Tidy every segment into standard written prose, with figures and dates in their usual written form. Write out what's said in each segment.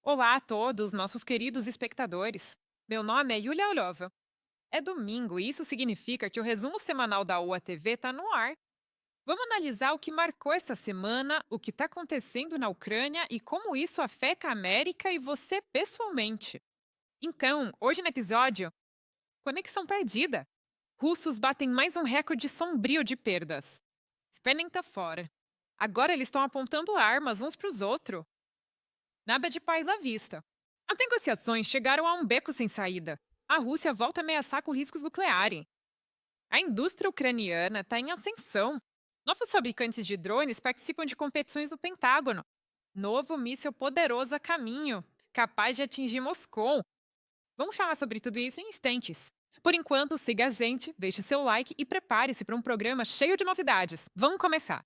Olá a todos, nossos queridos espectadores. Meu nome é Yulia Orlova. É domingo e isso significa que o resumo semanal da UATV está no ar. Vamos analisar o que marcou esta semana, o que está acontecendo na Ucrânia e como isso afeta a América e você pessoalmente. Então, hoje no episódio, Conexão Perdida. Russos batem mais um recorde sombrio de perdas. Sputnik tá fora. Agora eles estão apontando armas uns para os outros. Nada de paz à vista. As negociações chegaram a um beco sem saída. A Rússia volta a ameaçar com riscos nucleares. A indústria ucraniana está em ascensão. Novos fabricantes de drones participam de competições do Pentágono. Novo míssil poderoso a caminho, capaz de atingir Moscou. Vamos falar sobre tudo isso em instantes. Por enquanto, siga a gente, deixe seu like e prepare-se para um programa cheio de novidades. Vamos começar!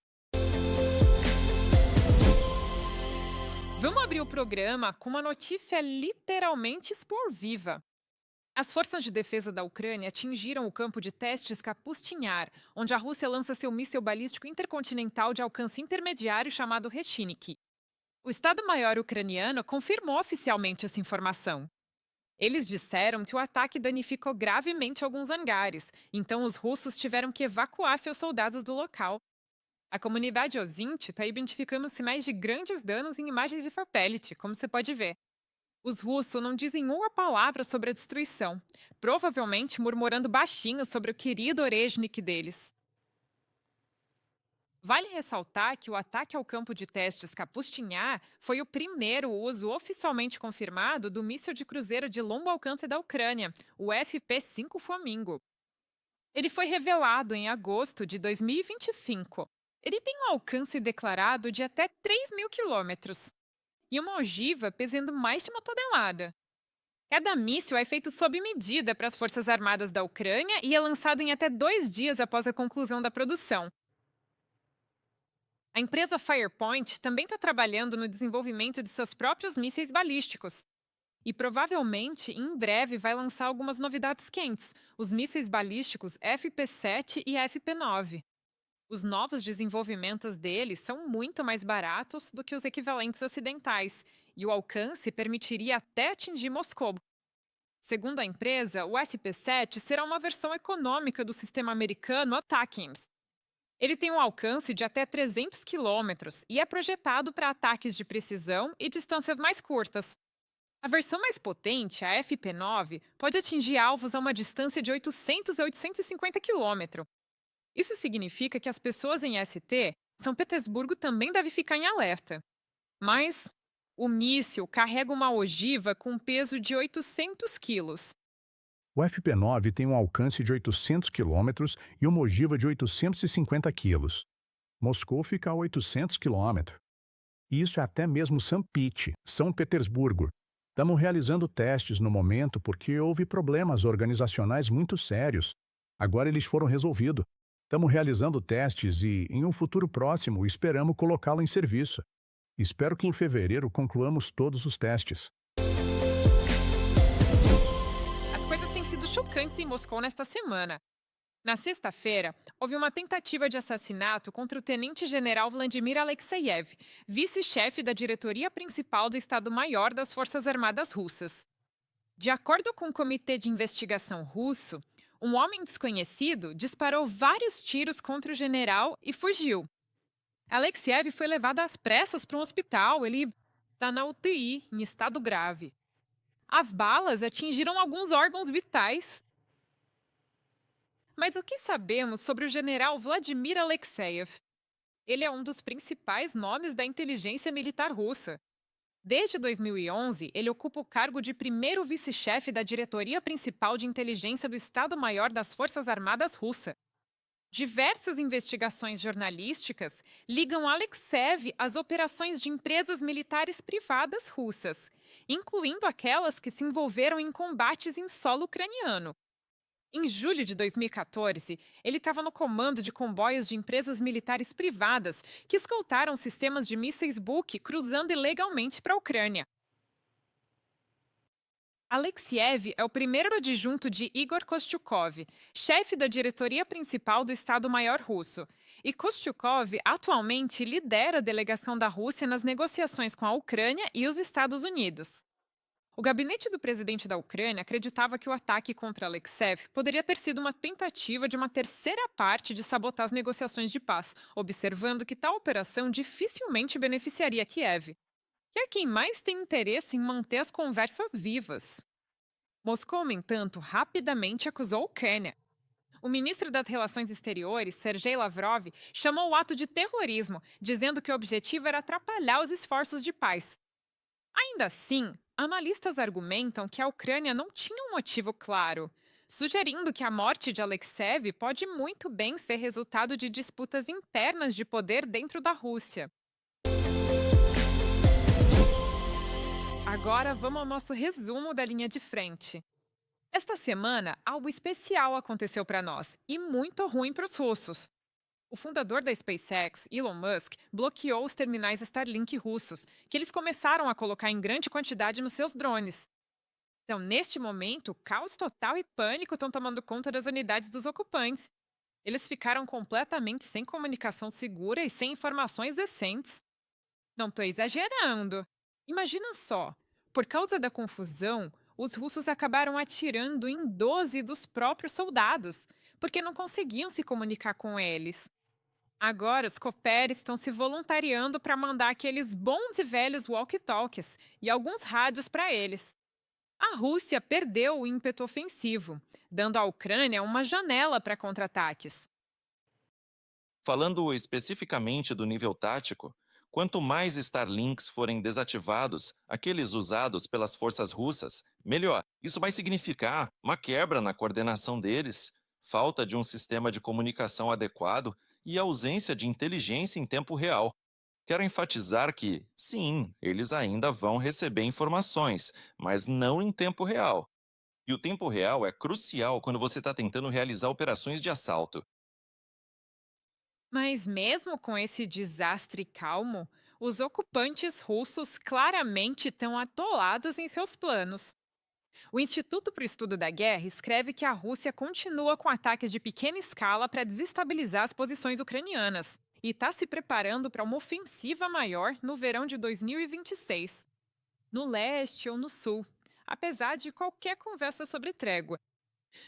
Vamos abrir o programa com uma notícia literalmente expor viva. As forças de defesa da Ucrânia atingiram o campo de testes Kapustin-Yar, onde a Rússia lança seu míssil balístico intercontinental de alcance intermediário chamado Reshinik. O Estado-Maior ucraniano confirmou oficialmente essa informação. Eles disseram que o ataque danificou gravemente alguns hangares, então os russos tiveram que evacuar seus soldados do local. A comunidade Ozinti está identificando sinais de grandes danos em imagens de satélite, como você pode ver. Os russos não dizem uma palavra sobre a destruição, provavelmente murmurando baixinho sobre o querido Orezhnik deles. Vale ressaltar que o ataque ao campo de testes Kapustin-Yar foi o primeiro uso oficialmente confirmado do míssil de cruzeiro de longo alcance da Ucrânia, o SP-5 Flamingo. Ele foi revelado em agosto de 2025. Ele tem um alcance declarado de até 3.000 quilômetros e uma ogiva pesando mais de uma tonelada. Cada míssil é feito sob medida para as Forças Armadas da Ucrânia e é lançado em até 2 dias após a conclusão da produção. A empresa Firepoint também está trabalhando no desenvolvimento de seus próprios mísseis balísticos. E provavelmente, em breve, vai lançar algumas novidades quentes, os mísseis balísticos FP7 e FP9. Os novos desenvolvimentos deles são muito mais baratos do que os equivalentes ocidentais, e o alcance permitiria até atingir Moscou. Segundo a empresa, o SP-7 será uma versão econômica do sistema americano ATACMS. Ele tem um alcance de até 300 quilômetros e é projetado para ataques de precisão e distâncias mais curtas. A versão mais potente, a FP9, pode atingir alvos a uma distância de 800 a 850 quilômetros. Isso significa que as pessoas em ST, São Petersburgo também deve ficar em alerta. Mas o míssil carrega uma ogiva com peso de 800 quilos. O FP9 tem um alcance de 800 quilômetros e uma ogiva de 850 quilos. Moscou fica a 800 quilômetros. E isso é até mesmo São Pete, São Petersburgo. Estamos realizando testes no momento porque houve problemas organizacionais muito sérios. Agora eles foram resolvidos. Estamos realizando testes e, em um futuro próximo, esperamos colocá-lo em serviço. Espero que em fevereiro concluamos todos os testes. As coisas têm sido chocantes em Moscou nesta semana. Na sexta-feira, houve uma tentativa de assassinato contra o tenente-general Vladimir Alexeyev, vice-chefe da diretoria principal do Estado-Maior das Forças Armadas Russas. De acordo com o Comitê de Investigação Russo, um homem desconhecido disparou vários tiros contra o general e fugiu. Alexeyev foi levado às pressas para um hospital. Ele está na UTI, em estado grave. As balas atingiram alguns órgãos vitais. Mas o que sabemos sobre o general Vladimir Alexeyev? Ele é um dos principais nomes da inteligência militar russa. Desde 2011, ele ocupa o cargo de primeiro vice-chefe da diretoria principal de inteligência do Estado-Maior das Forças Armadas Russa. Diversas investigações jornalísticas ligam Alexeyev às operações de empresas militares privadas russas, incluindo aquelas que se envolveram em combates em solo ucraniano. Em julho de 2014, ele estava no comando de comboios de empresas militares privadas que escoltaram sistemas de mísseis Buk cruzando ilegalmente para a Ucrânia. Alexeyev é o primeiro adjunto de Igor Kostyukov, chefe da diretoria principal do Estado-Maior russo. E Kostyukov atualmente lidera a delegação da Rússia nas negociações com a Ucrânia e os Estados Unidos. O gabinete do presidente da Ucrânia acreditava que o ataque contra Alexev poderia ter sido uma tentativa de uma terceira parte de sabotar as negociações de paz, observando que tal operação dificilmente beneficiaria Kiev, que é quem mais tem interesse em manter as conversas vivas. Moscou, no entanto, rapidamente acusou a Ucrânia. O ministro das Relações Exteriores, Sergei Lavrov, chamou o ato de terrorismo, dizendo que o objetivo era atrapalhar os esforços de paz. Ainda assim, analistas argumentam que a Ucrânia não tinha um motivo claro, sugerindo que a morte de Alexev pode muito bem ser resultado de disputas internas de poder dentro da Rússia. Agora vamos ao nosso resumo da linha de frente. Esta semana, algo especial aconteceu para nós e muito ruim para os russos. O fundador da SpaceX, Elon Musk, bloqueou os terminais Starlink russos, que eles começaram a colocar em grande quantidade nos seus drones. Então, neste momento, caos total e pânico estão tomando conta das unidades dos ocupantes. Eles ficaram completamente sem comunicação segura e sem informações decentes. Não estou exagerando. Imagina só, por causa da confusão, os russos acabaram atirando em 12 dos próprios soldados, porque não conseguiam se comunicar com eles. Agora, os coopers estão se voluntariando para mandar aqueles bons e velhos walkie-talkies e alguns rádios para eles. A Rússia perdeu o ímpeto ofensivo, dando à Ucrânia uma janela para contra-ataques. Falando especificamente do nível tático, quanto mais Starlinks forem desativados, aqueles usados pelas forças russas, melhor. Isso vai significar uma quebra na coordenação deles, falta de um sistema de comunicação adequado e ausência de inteligência em tempo real. Quero enfatizar que, sim, eles ainda vão receber informações, mas não em tempo real. E o tempo real é crucial quando você está tentando realizar operações de assalto. Mas mesmo com esse desastre calmo, os ocupantes russos claramente estão atolados em seus planos. O Instituto para o Estudo da Guerra escreve que a Rússia continua com ataques de pequena escala para desestabilizar as posições ucranianas e está se preparando para uma ofensiva maior no verão de 2026, no leste ou no sul, apesar de qualquer conversa sobre trégua.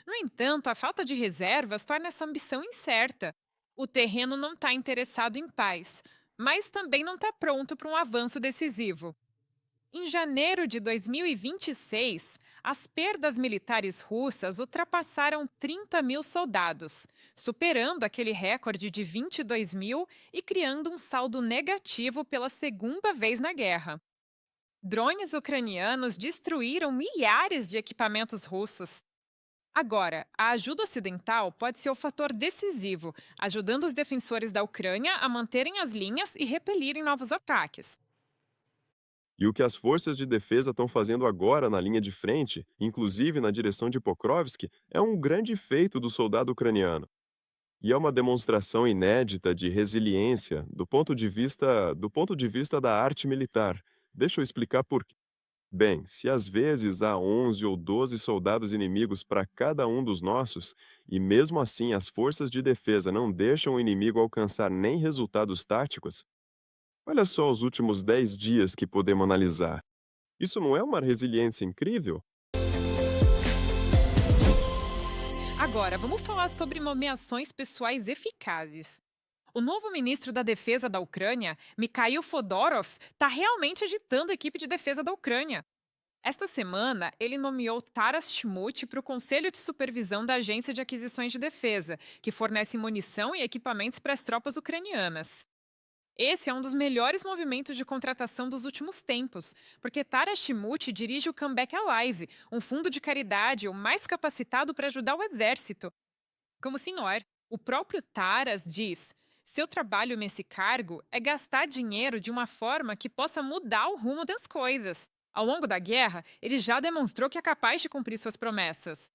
No entanto, a falta de reservas torna essa ambição incerta. O terreno não está interessado em paz, mas também não está pronto para um avanço decisivo. Em janeiro de 2026, as perdas militares russas ultrapassaram 30 mil soldados, superando aquele recorde de 22 mil e criando um saldo negativo pela segunda vez na guerra. Drones ucranianos destruíram milhares de equipamentos russos. Agora, a ajuda ocidental pode ser o fator decisivo, ajudando os defensores da Ucrânia a manterem as linhas e repelirem novos ataques. E o que as forças de defesa estão fazendo agora na linha de frente, inclusive na direção de Pokrovsk, é um grande feito do soldado ucraniano. E é uma demonstração inédita de resiliência do ponto de vista da arte militar. Deixa eu explicar por quê. Bem, se às vezes há 11 ou 12 soldados inimigos para cada um dos nossos, e mesmo assim as forças de defesa não deixam o inimigo alcançar nem resultados táticos, olha só os últimos 10 dias que podemos analisar. Isso não é uma resiliência incrível? Agora, vamos falar sobre nomeações pessoais eficazes. O novo ministro da Defesa da Ucrânia, Mikhail Fodorov, está realmente agitando a equipe de defesa da Ucrânia. Esta semana, ele nomeou Taras Shmut para o Conselho de Supervisão da Agência de Aquisições de Defesa, que fornece munição e equipamentos para as tropas ucranianas. Esse é um dos melhores movimentos de contratação dos últimos tempos, porque Taras Shmut dirige o Comeback Alive, um fundo de caridade o mais capacitado para ajudar o exército. Como senhor, o próprio Taras diz: seu trabalho nesse cargo é gastar dinheiro de uma forma que possa mudar o rumo das coisas. Ao longo da guerra, ele já demonstrou que é capaz de cumprir suas promessas.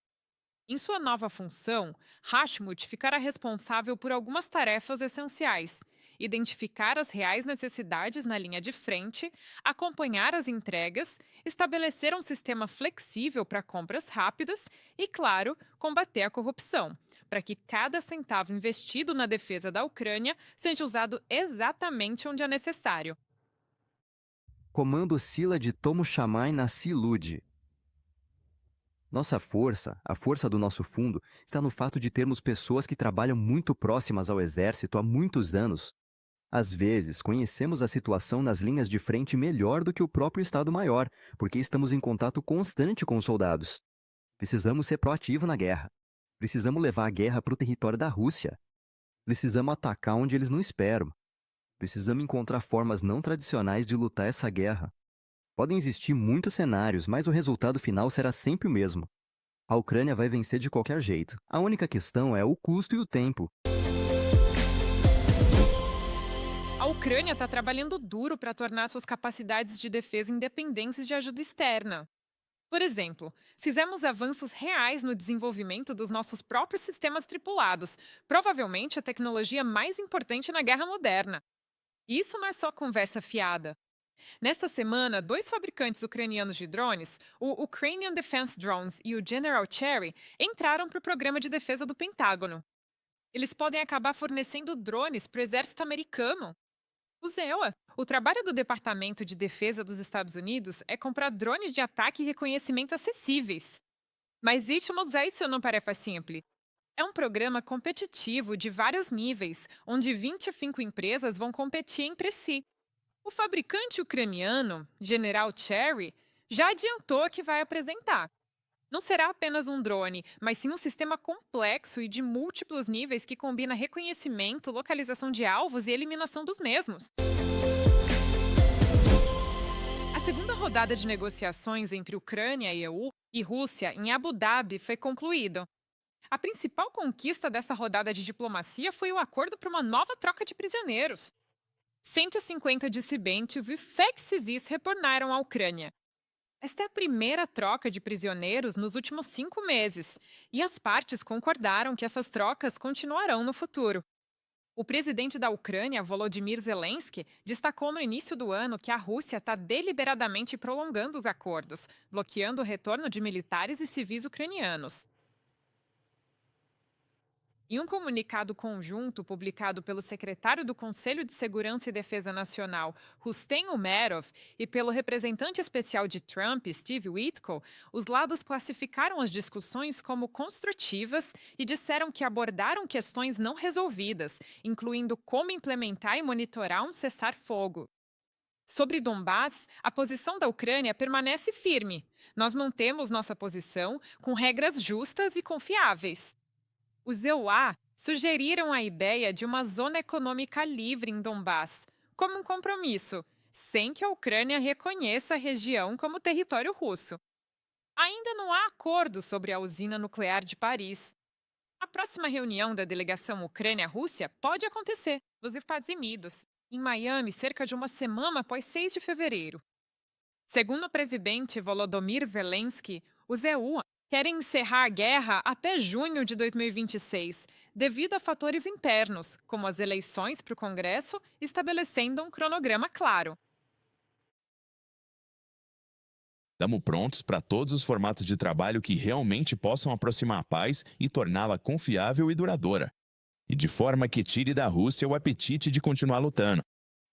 Em sua nova função, Hashmut ficará responsável por algumas tarefas essenciais: identificar as reais necessidades na linha de frente, acompanhar as entregas, estabelecer um sistema flexível para compras rápidas e, claro, combater a corrupção, para que cada centavo investido na defesa da Ucrânia seja usado exatamente onde é necessário. Comando Sila de Tomo Chamai na Silud. Nossa força, a força do nosso fundo, está no fato de termos pessoas que trabalham muito próximas ao exército há muitos anos. Às vezes, conhecemos a situação nas linhas de frente melhor do que o próprio Estado-Maior, porque estamos em contato constante com os soldados. Precisamos ser proativos na guerra. Precisamos levar a guerra para o território da Rússia. Precisamos atacar onde eles não esperam. Precisamos encontrar formas não tradicionais de lutar essa guerra. Podem existir muitos cenários, mas o resultado final será sempre o mesmo. A Ucrânia vai vencer de qualquer jeito. A única questão é o custo e o tempo. A Ucrânia está trabalhando duro para tornar suas capacidades de defesa independentes de ajuda externa. Por exemplo, fizemos avanços reais no desenvolvimento dos nossos próprios sistemas tripulados, provavelmente a tecnologia mais importante na guerra moderna. Isso não é só conversa fiada. Nesta semana, 2 fabricantes ucranianos de drones, o Ukrainian Defense Drones e o General Cherry, entraram para o programa de defesa do Pentágono. Eles podem acabar fornecendo drones para o exército americano. O ZEUA, o trabalho do Departamento de Defesa dos Estados Unidos é comprar drones de ataque e reconhecimento acessíveis. Mas isso não parece simples. É um programa competitivo de vários níveis, onde 25 empresas vão competir entre si. O fabricante ucraniano, General Cherry, já adiantou que vai apresentar. Não será apenas um drone, mas sim um sistema complexo e de múltiplos níveis que combina reconhecimento, localização de alvos e eliminação dos mesmos. A segunda rodada de negociações entre Ucrânia e EU e Rússia em Abu Dhabi foi concluída. A principal conquista dessa rodada de diplomacia foi o acordo para uma nova troca de prisioneiros. 150 dissidentes e fexes retornaram à Ucrânia. Esta é a primeira troca de prisioneiros nos últimos 5 meses, e as partes concordaram que essas trocas continuarão no futuro. O presidente da Ucrânia, Volodymyr Zelensky, destacou no início do ano que a Rússia está deliberadamente prolongando os acordos, bloqueando o retorno de militares e civis ucranianos. Em um comunicado conjunto publicado pelo secretário do Conselho de Segurança e Defesa Nacional, Rustem Umerov, e pelo representante especial de Trump, Steve Witkoff, os lados classificaram as discussões como construtivas e disseram que abordaram questões não resolvidas, incluindo como implementar e monitorar um cessar-fogo. Sobre Donbass, a posição da Ucrânia permanece firme. Nós mantemos nossa posição com regras justas e confiáveis. Os EUA sugeriram a ideia de uma zona econômica livre em Donbass, como um compromisso, sem que a Ucrânia reconheça a região como território russo. Ainda não há acordo sobre a usina nuclear de Paris. A próxima reunião da delegação Ucrânia-Rússia pode acontecer nos Estados Unidos, em Miami, cerca de uma semana após 6 de fevereiro. Segundo o presidente Volodymyr Zelensky, os EU querem encerrar a guerra até junho de 2026, devido a fatores internos, como as eleições para o Congresso, estabelecendo um cronograma claro. Estamos prontos para todos os formatos de trabalho que realmente possam aproximar a paz e torná-la confiável e duradoura. E de forma que tire da Rússia o apetite de continuar lutando.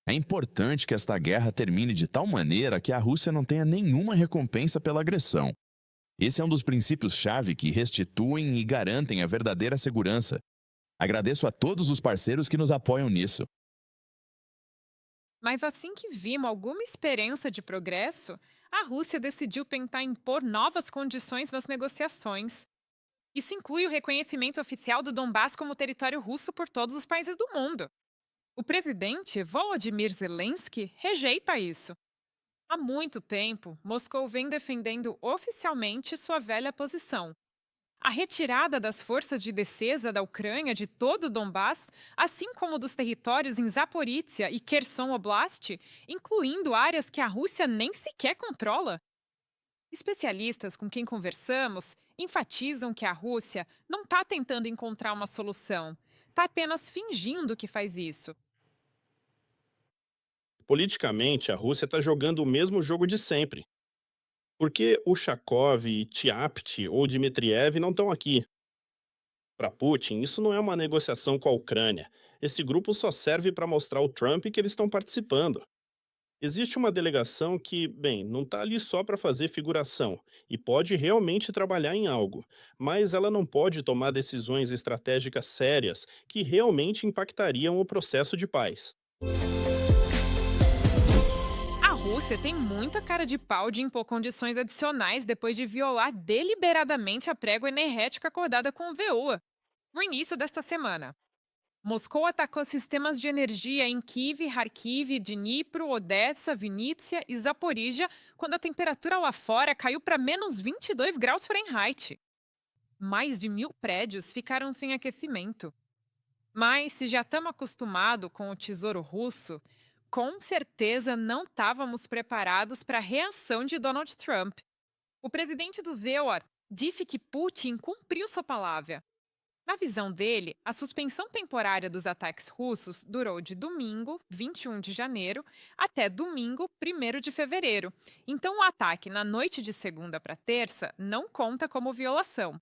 É importante que esta guerra termine de tal maneira que a Rússia não tenha nenhuma recompensa pela agressão. Esse é um dos princípios-chave que restituem e garantem a verdadeira segurança. Agradeço a todos os parceiros que nos apoiam nisso. Mas assim que vimos alguma esperança de progresso, a Rússia decidiu tentar impor novas condições nas negociações. Isso inclui o reconhecimento oficial do Donbass como território russo por todos os países do mundo. O presidente Volodymyr Zelensky rejeita isso. Há muito tempo, Moscou vem defendendo oficialmente sua velha posição. A retirada das forças de defesa da Ucrânia de todo o Donbass, assim como dos territórios em Zaporizhia e Kherson Oblast, incluindo áreas que a Rússia nem sequer controla. Especialistas com quem conversamos enfatizam que a Rússia não está tentando encontrar uma solução, está apenas fingindo que faz isso. Politicamente, a Rússia está jogando o mesmo jogo de sempre. Por que Ushakov, Tyapty ou Dmitriev não estão aqui? Para Putin, isso não é uma negociação com a Ucrânia. Esse grupo só serve para mostrar ao Trump que eles estão participando. Existe uma delegação que, bem, não está ali só para fazer figuração e pode realmente trabalhar em algo, mas ela não pode tomar decisões estratégicas sérias que realmente impactariam o processo de paz. A Rússia tem muita cara de pau de impor condições adicionais depois de violar deliberadamente a trégua energética acordada com o VUA no início desta semana. Moscou atacou sistemas de energia em Kiev, Kharkiv, Dnipro, Odessa, Vinícius e Zaporizhia quando a temperatura lá fora caiu para menos 22 graus Fahrenheit. Mais de 1.000 prédios ficaram sem aquecimento. Mas se já estamos acostumados com o tesouro russo, com certeza não estávamos preparados para a reação de Donald Trump. O presidente do VUA disse que Putin cumpriu sua palavra. Na visão dele, a suspensão temporária dos ataques russos durou de domingo, 21 de janeiro, até domingo, 1º de fevereiro. Então, o ataque na noite de segunda para terça não conta como violação.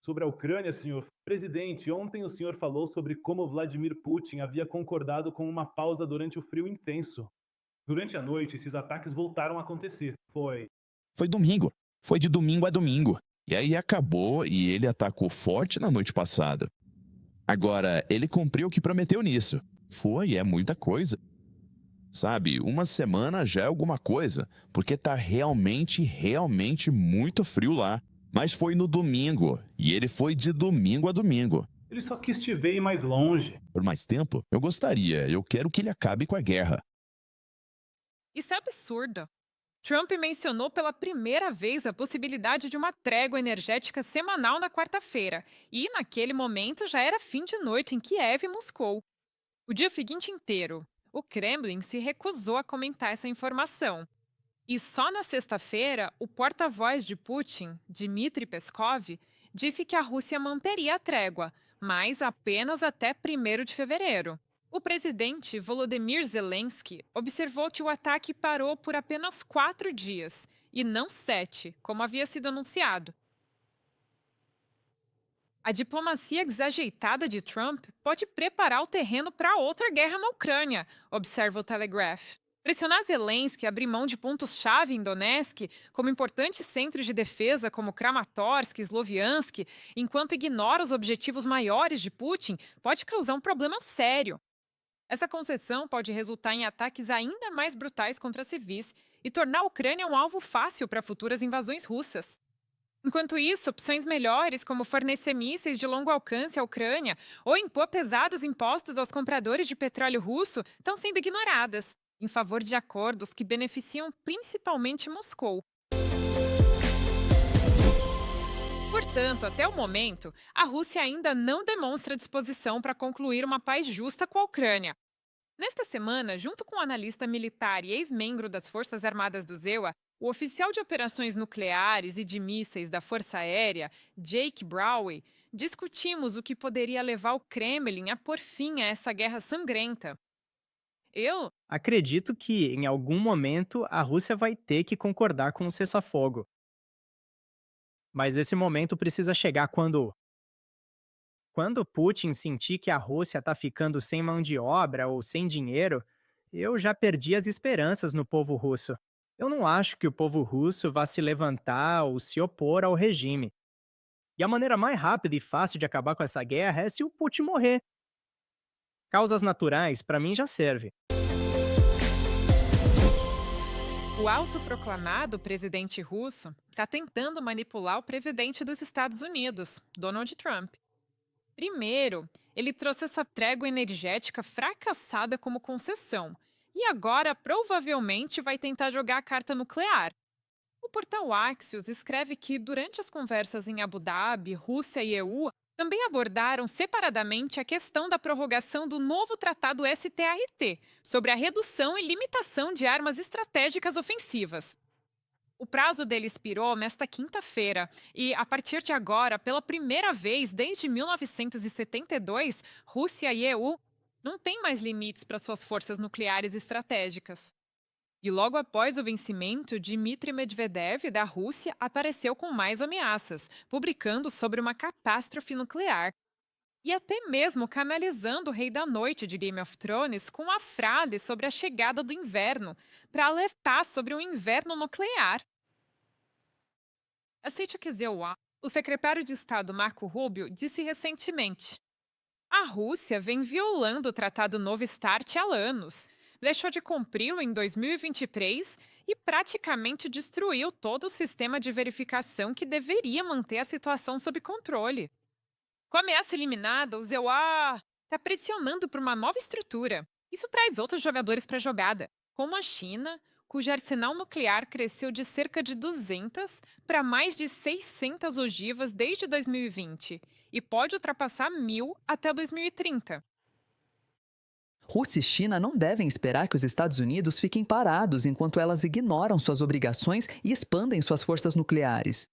Sobre a Ucrânia, senhor presidente, ontem o senhor falou sobre como Vladimir Putin havia concordado com uma pausa durante o frio intenso. Durante a noite, esses ataques voltaram a acontecer. Foi domingo. Foi de domingo a domingo. E aí acabou e ele atacou forte na noite passada. Agora, ele cumpriu o que prometeu nisso. É muita coisa. Sabe, uma semana já é alguma coisa, porque tá realmente muito frio lá. Mas foi no domingo, e ele foi de domingo a domingo. Ele só quis te ver ir mais longe. Por mais tempo, eu quero que ele acabe com a guerra. Isso é absurdo. Trump mencionou pela primeira vez a possibilidade de uma trégua energética semanal na quarta-feira, e naquele momento já era fim de noite em Kiev e Moscou. O dia seguinte inteiro, o Kremlin se recusou a comentar essa informação. E só na sexta-feira, o porta-voz de Putin, Dmitry Peskov, disse que a Rússia manteria a trégua, mas apenas até 1º de fevereiro. O presidente Volodymyr Zelensky observou que o ataque parou por apenas 4 dias, e não 7, como havia sido anunciado. A diplomacia desajeitada de Trump pode preparar o terreno para outra guerra na Ucrânia, observa o Telegraph. Pressionar Zelensky a abrir mão de pontos-chave em Donetsk, como importantes centros de defesa como Kramatorsk e Sloviansk, enquanto ignora os objetivos maiores de Putin, pode causar um problema sério. Essa concessão pode resultar em ataques ainda mais brutais contra civis e tornar a Ucrânia um alvo fácil para futuras invasões russas. Enquanto isso, opções melhores, como fornecer mísseis de longo alcance à Ucrânia ou impor pesados impostos aos compradores de petróleo russo, estão sendo ignoradas, em favor de acordos que beneficiam principalmente Moscou. Portanto, até o momento, a Rússia ainda não demonstra disposição para concluir uma paz justa com a Ucrânia. Nesta semana, junto com o analista militar e ex-membro das Forças Armadas do ZEUA, o oficial de operações nucleares e de mísseis da Força Aérea, Jake Browy, discutimos o que poderia levar o Kremlin a pôr fim a essa guerra sangrenta. Eu Acredito que, em algum momento, a Rússia vai ter que concordar com o cessar-fogo. Mas esse momento precisa chegar quando Putin sentir que a Rússia está ficando sem mão de obra ou sem dinheiro, eu já perdi as esperanças no povo russo. Eu não acho que o povo russo vá se levantar ou se opor ao regime. E a maneira mais rápida e fácil de acabar com essa guerra é se o Putin morrer. Causas naturais, para mim, já serve. O autoproclamado presidente russo está tentando manipular o presidente dos Estados Unidos, Donald Trump. Primeiro, ele trouxe essa trégua energética fracassada como concessão, e agora provavelmente vai tentar jogar a carta nuclear. O portal Axios escreve que, durante as conversas em Abu Dhabi, Rússia e EU, também abordaram separadamente a questão da prorrogação do novo tratado START, sobre a redução e limitação de armas estratégicas ofensivas. O prazo dele expirou nesta quinta-feira e, a partir de agora, pela primeira vez desde 1972, Rússia e EU não têm mais limites para suas forças nucleares estratégicas. E logo após o vencimento, Dmitry Medvedev, da Rússia, apareceu com mais ameaças, publicando sobre uma catástrofe nuclear. E até mesmo canalizando o Rei da Noite de Game of Thrones com a frase sobre a chegada do inverno, para alertar sobre um inverno nuclear. Aceite que o secretário de Estado Marco Rubio disse recentemente: a Rússia vem violando o Tratado Novo START há anos, deixou de cumpri-lo em 2023 e praticamente destruiu todo o sistema de verificação que deveria manter a situação sob controle. Com a ameaça eliminada, o ZEUA está pressionando por uma nova estrutura. Isso traz outros jogadores para a jogada, como a China, cujo arsenal nuclear cresceu de cerca de 200 para mais de 600 ogivas desde 2020 e pode ultrapassar 1.000 até 2030. Rússia e China não devem esperar que os Estados Unidos fiquem parados enquanto elas ignoram suas obrigações e expandem suas forças nucleares.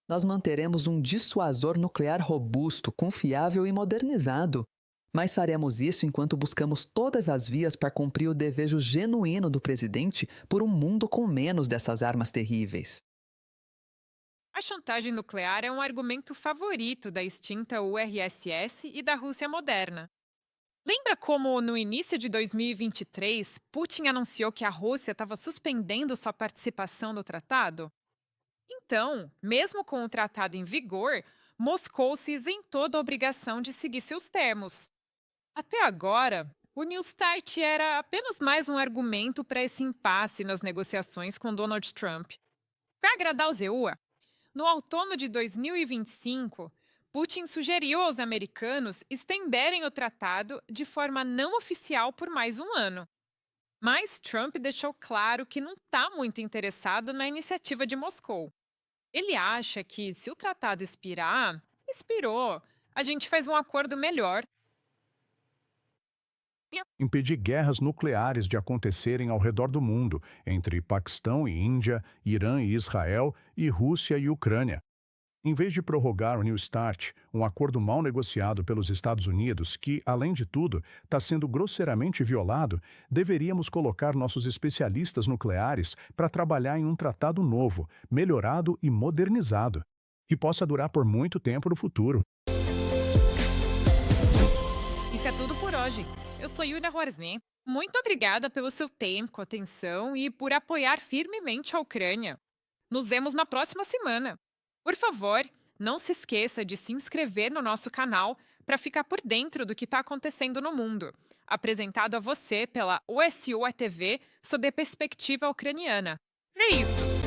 Nós manteremos um dissuasor nuclear robusto, confiável e modernizado. Mas faremos isso enquanto buscamos todas as vias para cumprir o desejo genuíno do presidente por um mundo com menos dessas armas terríveis. A chantagem nuclear é um argumento favorito da extinta URSS e da Rússia moderna. Lembra como, no início de 2023, Putin anunciou que a Rússia estava suspendendo sua participação no tratado? Então, mesmo com o tratado em vigor, Moscou se isentou da obrigação de seguir seus termos. Até agora, o New START era apenas mais um argumento para esse impasse nas negociações com Donald Trump. Para agradar o ZEUA, no outono de 2025, Putin sugeriu aos americanos estenderem o tratado de forma não oficial por mais um ano. Mas Trump deixou claro que não está muito interessado na iniciativa de Moscou. Ele acha que, se o tratado expirar, expirou. A gente faz um acordo melhor. Impedir guerras nucleares de acontecerem ao redor do mundo, entre Paquistão e Índia, Irã e Israel, e Rússia e Ucrânia. Em vez de prorrogar o New START, um acordo mal negociado pelos Estados Unidos, que, além de tudo, está sendo grosseiramente violado, deveríamos colocar nossos especialistas nucleares para trabalhar em um tratado novo, melhorado e modernizado, e possa durar por muito tempo no futuro. Isso é tudo por hoje. Eu sou Yulia Horsman. Muito obrigada pelo seu tempo, atenção e por apoiar firmemente a Ucrânia. Nos vemos na próxima semana. Por favor, não se esqueça de se inscrever no nosso canal para ficar por dentro do que está acontecendo no mundo. Apresentado a você pela USU TV sob a perspectiva ucraniana. É isso!